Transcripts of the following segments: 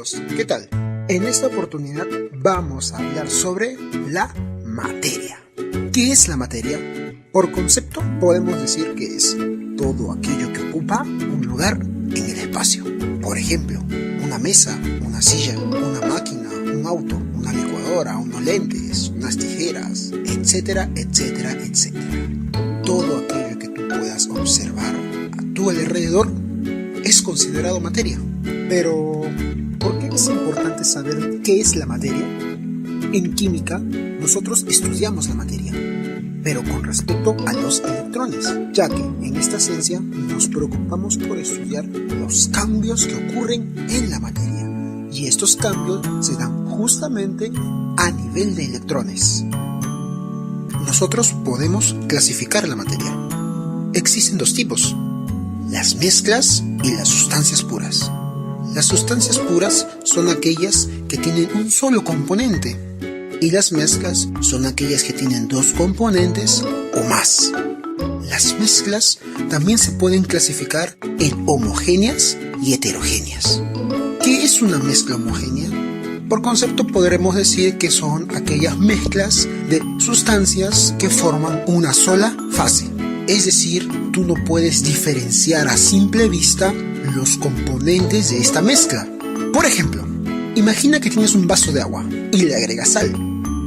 amigos, ¿qué tal? En esta oportunidad vamos a hablar sobre la materia. ¿Qué es la materia? Por concepto podemos decir que es todo aquello que ocupa un lugar en el espacio. Por ejemplo, una mesa, una silla, una máquina, un auto, una licuadora, unos lentes, unas tijeras, etcétera, etcétera, etcétera. Todo aquello que tú puedas observar a tu alrededor es considerado materia. Pero, ¿por qué es importante saber qué es la materia? En química, nosotros estudiamos la materia, pero con respecto a los electrones, ya que en esta ciencia nos preocupamos por estudiar los cambios que ocurren en la materia, y estos cambios se dan justamente a nivel de electrones. Nosotros podemos clasificar la materia. Existen dos tipos: las mezclas y las sustancias puras. Las sustancias puras son aquellas que tienen un solo componente, y las mezclas son aquellas que tienen dos componentes o más. Las mezclas también se pueden clasificar en homogéneas y heterogéneas. ¿Qué es una mezcla homogénea? Por concepto podremos decir que son aquellas mezclas de sustancias que forman una sola fase. Es decir, tú no puedes diferenciar a simple vista los componentes de esta mezcla. Por ejemplo, imagina que tienes un vaso de agua y le agregas sal.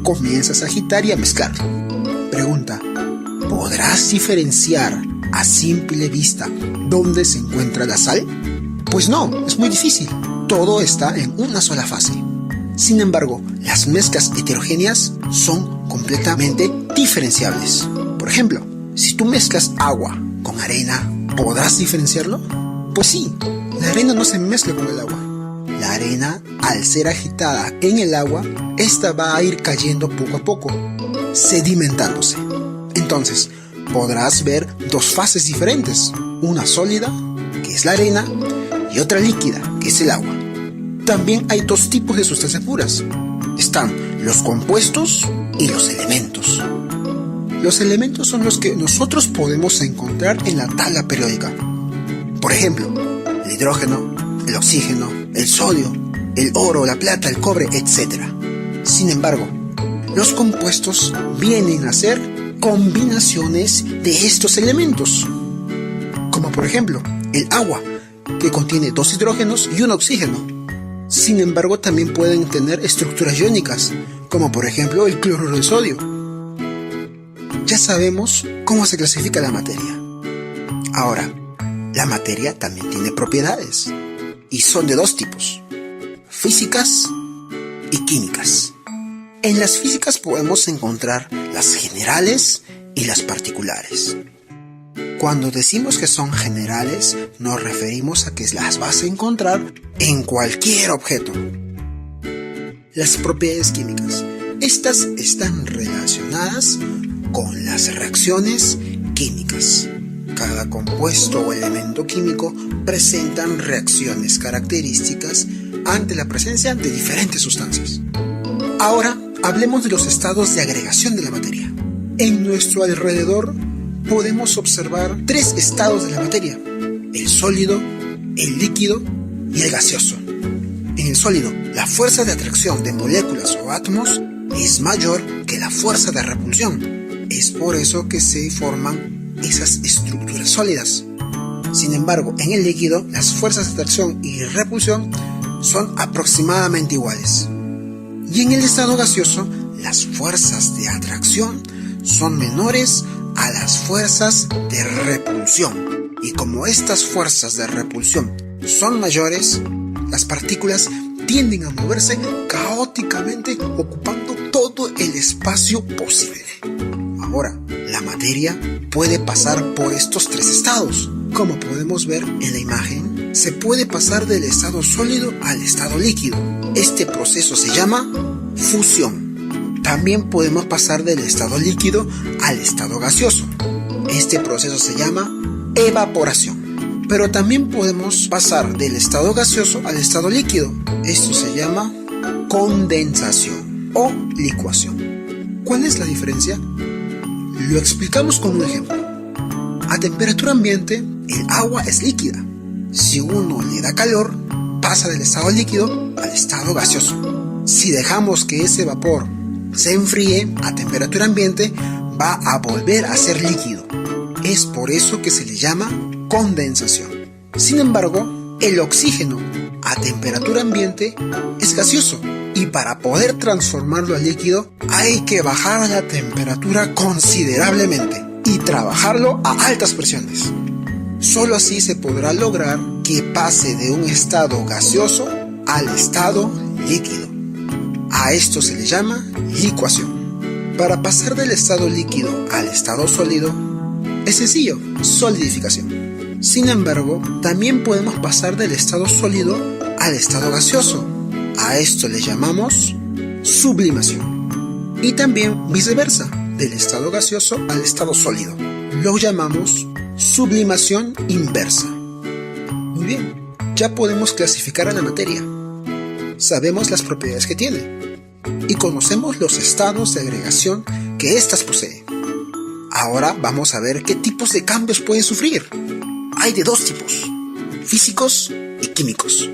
Comienzas a agitar y a mezclar. Pregunta: ¿podrás diferenciar a simple vista dónde se encuentra la sal? Pues no, es muy difícil. Todo está en una sola fase. Sin embargo, las mezclas heterogéneas son completamente diferenciables. Por ejemplo, si tú mezclas agua con arena, ¿podrás diferenciarlo? Pues sí, la arena no se mezcla con el agua. La arena, al ser agitada en el agua, esta va a ir cayendo poco a poco, sedimentándose. Entonces, podrás ver dos fases diferentes, una sólida, que es la arena, y otra líquida, que es el agua. También hay dos tipos de sustancias puras. Están los compuestos y los elementos. Los elementos son los que nosotros podemos encontrar en la tabla periódica. Por ejemplo, el hidrógeno, el oxígeno, el sodio, el oro, la plata, el cobre, etc. Sin embargo, los compuestos vienen a ser combinaciones de estos elementos. Como por ejemplo, el agua, que contiene dos hidrógenos y un oxígeno. Sin embargo, también pueden tener estructuras iónicas, como por ejemplo el cloruro de sodio. Ya sabemos cómo se clasifica la materia. Ahora, la materia también tiene propiedades, y son de dos tipos: físicas y químicas. En las físicas podemos encontrar las generales y las particulares. Cuando decimos que son generales, nos referimos a que las vas a encontrar en cualquier objeto. Las propiedades químicas. Estas están relacionadas con las reacciones químicas. Cada compuesto o elemento químico presentan reacciones características ante la presencia de diferentes sustancias. Ahora hablemos de los estados de agregación de la materia. En nuestro alrededor podemos observar tres estados de la materia: el sólido, el líquido y el gaseoso. En el sólido, la fuerza de atracción de moléculas o átomos es mayor que la fuerza de repulsión. Es por eso que se forman esas estructuras sólidas. Sin embargo, en el líquido, las fuerzas de atracción y repulsión son aproximadamente iguales. Y en el estado gaseoso, las fuerzas de atracción son menores a las fuerzas de repulsión. Y como estas fuerzas de repulsión son mayores, las partículas tienden a moverse caóticamente, ocupando todo el espacio posible. Ahora, la materia puede pasar por estos tres estados. Como podemos ver en la imagen, se puede pasar del estado sólido al estado líquido. Este proceso se llama fusión. También podemos pasar del estado líquido al estado gaseoso. Este proceso se llama evaporación. Pero también podemos pasar del estado gaseoso al estado líquido. Esto se llama condensación o licuación. ¿Cuál es la diferencia? Lo explicamos con un ejemplo. A temperatura ambiente, el agua es líquida. Si uno le da calor, pasa del estado líquido al estado gaseoso. Si dejamos que ese vapor se enfríe a temperatura ambiente, va a volver a ser líquido. Es por eso que se le llama condensación. Sin embargo, el oxígeno a temperatura ambiente es gaseoso y para poder transformarlo a líquido hay que bajar la temperatura considerablemente y trabajarlo a altas presiones. Solo así se podrá lograr que pase de un estado gaseoso al estado líquido. A esto se le llama licuación. Para pasar del estado líquido al estado sólido es sencillo, solidificación. Sin embargo, también podemos pasar del estado sólido al estado gaseoso. A esto le llamamos sublimación. Y también viceversa, del estado gaseoso al estado sólido. Lo llamamos sublimación inversa. Muy bien, ya podemos clasificar a la materia. Sabemos las propiedades que tiene y conocemos los estados de agregación que éstas poseen. Ahora vamos a ver qué tipos de cambios pueden sufrir. Hay de dos tipos, físicos y químicos.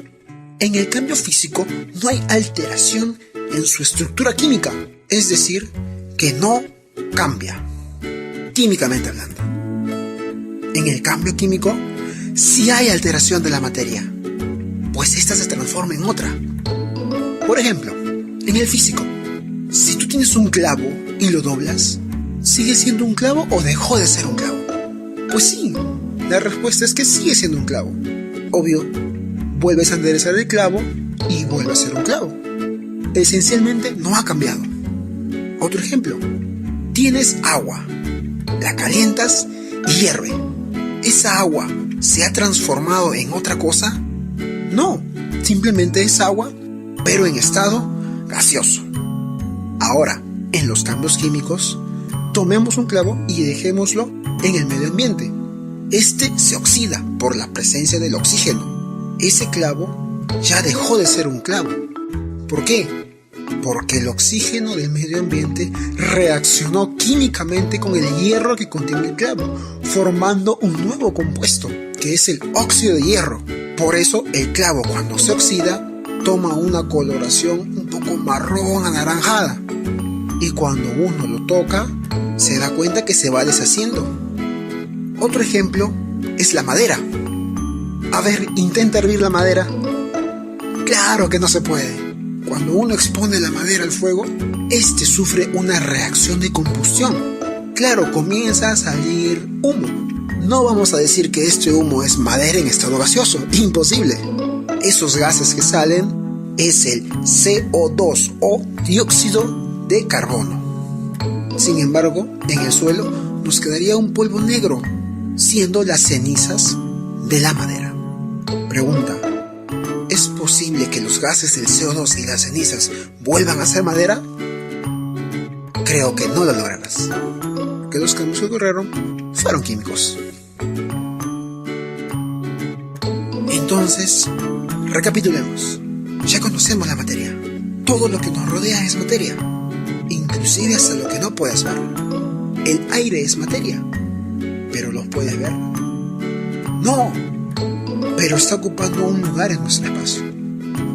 En el cambio físico no hay alteración en su estructura química, es decir, que no cambia, químicamente hablando. En el cambio químico sí hay alteración de la materia, pues ésta se transforma en otra. Por ejemplo, en el físico, si tú tienes un clavo y lo doblas, ¿sigue siendo un clavo o dejó de ser un clavo? Pues sí, la respuesta es que sigue siendo un clavo. Obvio, vuelves a enderezar el clavo y vuelve a ser un clavo. Esencialmente no ha cambiado. Otro ejemplo, tienes agua, la calientas y hierve. ¿Esa agua se ha transformado en otra cosa? No, simplemente es agua, pero en estado gaseoso. Ahora, en los cambios químicos, tomemos un clavo y dejémoslo en el medio ambiente. Este se oxida por la presencia del oxígeno. Ese clavo ya dejó de ser un clavo. ¿Por qué? Porque el oxígeno del medio ambiente reaccionó químicamente con el hierro que contiene el clavo, formando un nuevo compuesto, que es el óxido de hierro. Por eso el clavo, cuando se oxida, toma una coloración un poco marrón anaranjada. Y cuando uno lo toca, se da cuenta que se va deshaciendo. Otro ejemplo es la madera. A ver, intenta hervir la madera. Claro que no se puede. Cuando uno expone la madera al fuego, este sufre una reacción de combustión. Claro, comienza a salir humo. No vamos a decir que este humo es madera en estado gaseoso, imposible. Esos gases que salen es el CO2 o dióxido de carbono. Sin embargo, en el suelo nos quedaría un polvo negro, siendo las cenizas de la madera. Pregunta: ¿es posible que los gases del CO2 y las cenizas vuelvan a ser madera? Creo que no lo lograrás, porque los cambios que ocurrieron fueron químicos. Entonces, recapitulemos. Ya conocemos la materia. Todo lo que nos rodea es materia, inclusive hasta lo que no puedes ver. El aire es materia, pero ¿lo puedes ver? No, pero está ocupando un lugar en nuestro espacio.